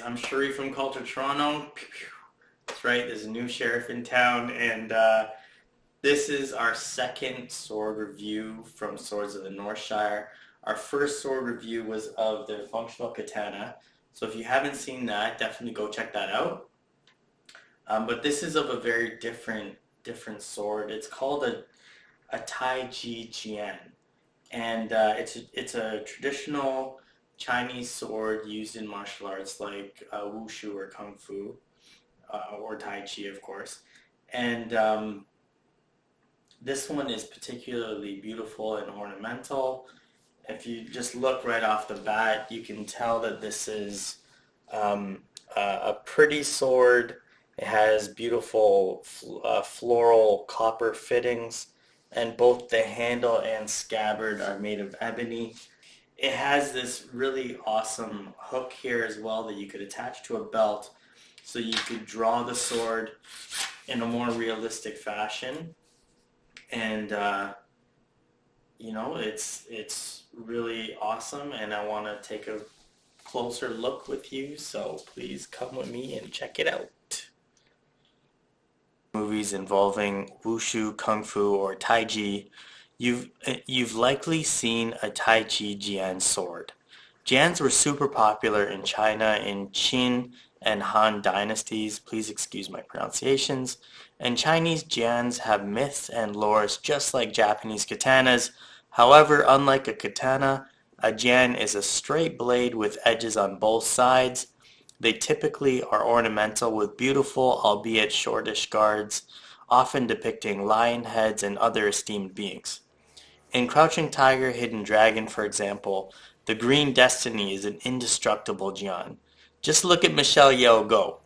guys, I'm Sharif from Culture Toronto. That's right, there's a new sheriff in town, and this is our second sword review from Swords of the Northshire. Our first sword review was of the functional katana, so if you haven't seen that, definitely go check that out. But this is of a very different sword. It's called a Taiji Jian, and it's a traditional Chinese sword used in martial arts like wushu or kung fu, or Tai Chi, of course. And this one is particularly beautiful and ornamental. If you just look right off the bat, you can tell that this is a pretty sword. It has beautiful floral copper fittings, and both the handle and scabbard are made of ebony. It has this really awesome hook here as well that you could attach to a belt, so you could draw the sword in a more realistic fashion. And you know, it's really awesome, and I want to take a closer look with you, so please come with me and check it out. Movies involving wushu, kung fu, or taiji, you've likely seen a Taiji Jian sword. Jians were super popular in China in Qin and Han dynasties. Please excuse my pronunciations. And Chinese Jians have myths and lores just like Japanese katanas. However, unlike a katana, a Jian is a straight blade with edges on both sides. They typically are ornamental with beautiful, albeit shortish guards, often depicting lion heads and other esteemed beings. In Crouching Tiger, Hidden Dragon, for example, the Green Destiny is an indestructible Jian. Just look at Michelle Yeoh go.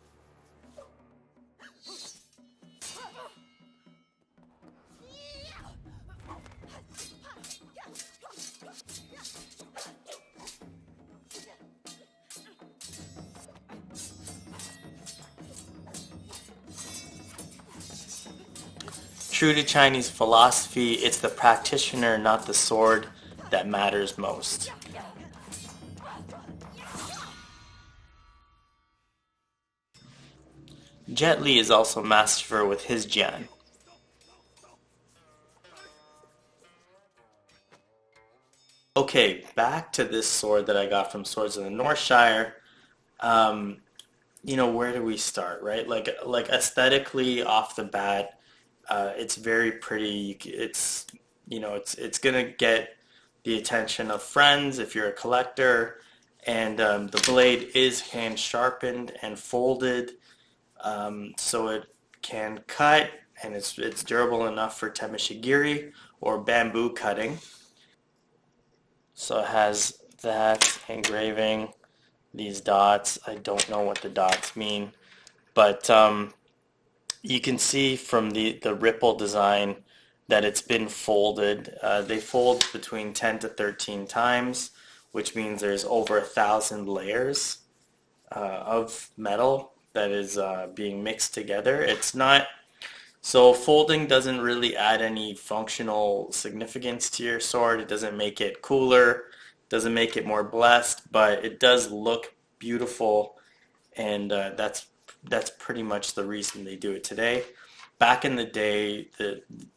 True to Chinese philosophy, it's the practitioner, not the sword, that matters most. Jet Li is also masterful with his Jian. Okay, back to this sword that I got from Swords of the Northshire. Um, where do we start, right? Like aesthetically off the bat, it's very pretty. It's gonna get the attention of friends if you're a collector, and the blade is hand sharpened and folded, so it can cut, and it's durable enough for tameshigiri or bamboo cutting. So it has that engraving, these dots. I don't know what the dots mean, but you can see from the ripple design that it's been folded. They fold between 10 to 13 times, which means there's over 1,000 layers of metal that is being mixed together. So folding doesn't really add any functional significance to your sword. It doesn't make it cooler, doesn't make it more blessed, but it does look beautiful, and that's pretty much the reason they do it today. Back in the day,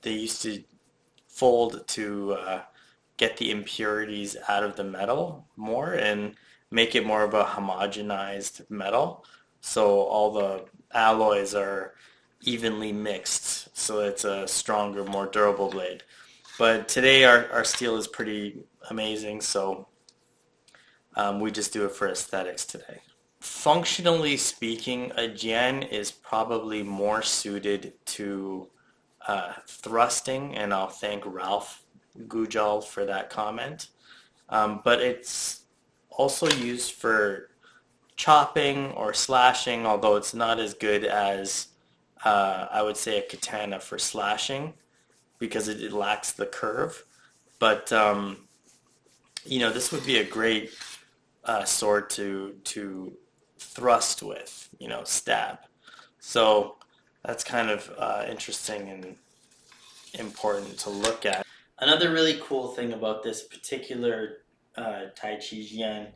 they used to fold to get the impurities out of the metal more and make it more of a homogenized metal. So all the alloys are evenly mixed, so it's a stronger, more durable blade. But today our steel is pretty amazing, so we just do it for aesthetics today. Functionally speaking, a Jian is probably more suited to thrusting, and I'll thank Ralph Gujal for that comment. But it's also used for chopping or slashing, although it's not as good as I would say a katana for slashing, because it lacks the curve. But this would be a great sword to thrust with, stab. So that's kind of interesting and important to look at. Another really cool thing about this particular Tai Chi Jian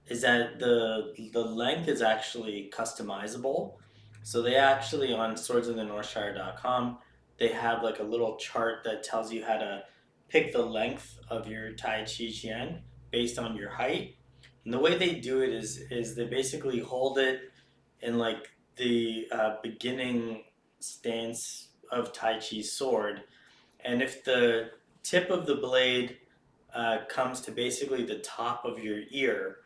is that the length is actually customizable. So they actually on swordsofthenorthshire.com they have like a little chart that tells you how to pick the length of your Tai Chi Jian based on your height. And the way they do it is they basically hold it in like the beginning stance of Tai Chi Sword, and if the tip of the blade comes to basically the top of your ear,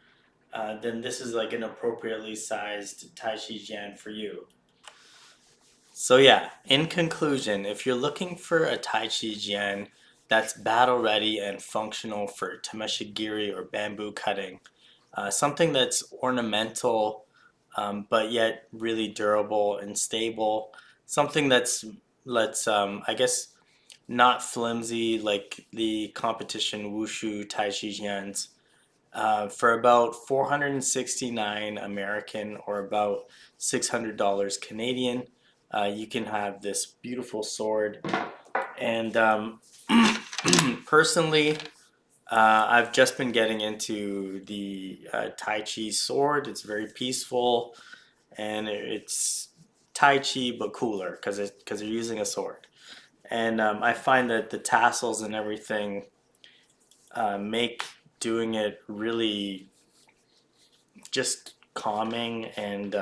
then this is like an appropriately sized Tai Chi Jian for you. So yeah, in conclusion, if you're looking for a Tai Chi Jian that's battle ready and functional for tameshigiri or bamboo cutting, something that's ornamental but yet really durable and stable, something that's let's I guess not flimsy like the competition wushu Tai Chi Jians, for about 469 American or about $600 Canadian, you can have this beautiful sword. And personally, I've just been getting into the Tai Chi sword. It's very peaceful and it's Tai Chi but cooler because you're using a sword. And I find that the tassels and everything make doing it really just calming and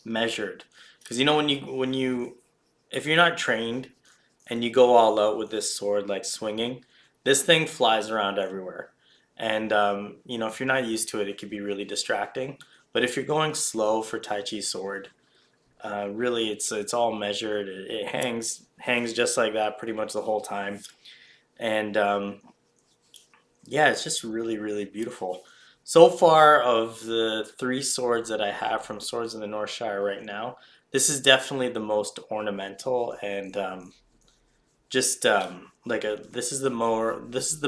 measured. Because you know when you if you're not trained and you go all out with this sword like swinging, this thing flies around everywhere. And if you're not used to it, it can be really distracting. But if you're going slow for Tai Chi sword, really it's all measured. It hangs just like that pretty much the whole time. And yeah, it's just really, really beautiful. So far, of the three swords that I have from Swords of the Northshire right now, this is definitely the most ornamental and just like a this is the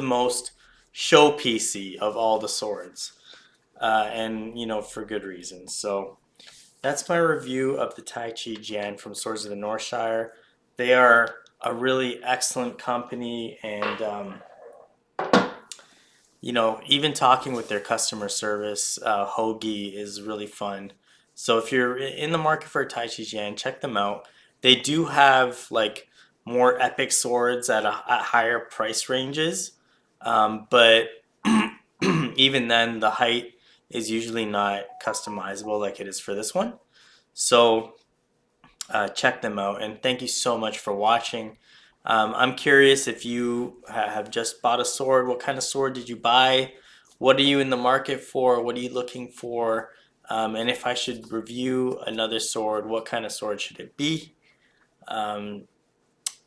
most showpiecey of all the swords, and for good reason. So that's my review of the Tai Chi Jian from Swords of the Northshire. They are a really excellent company, and even talking with their customer service, Hoagie is really fun. So if you're in the market for a Tai Chi Jian, check them out. They do have like more epic swords at higher price ranges, but even then, the height is usually not customizable like it is for this one. So check them out. And thank you so much for watching. I'm curious if you have just bought a sword. What kind of sword did you buy? What are you in the market for? What are you looking for? And if I should review another sword, what kind of sword should it be?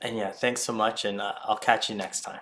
And yeah, thanks so much, and I'll catch you next time.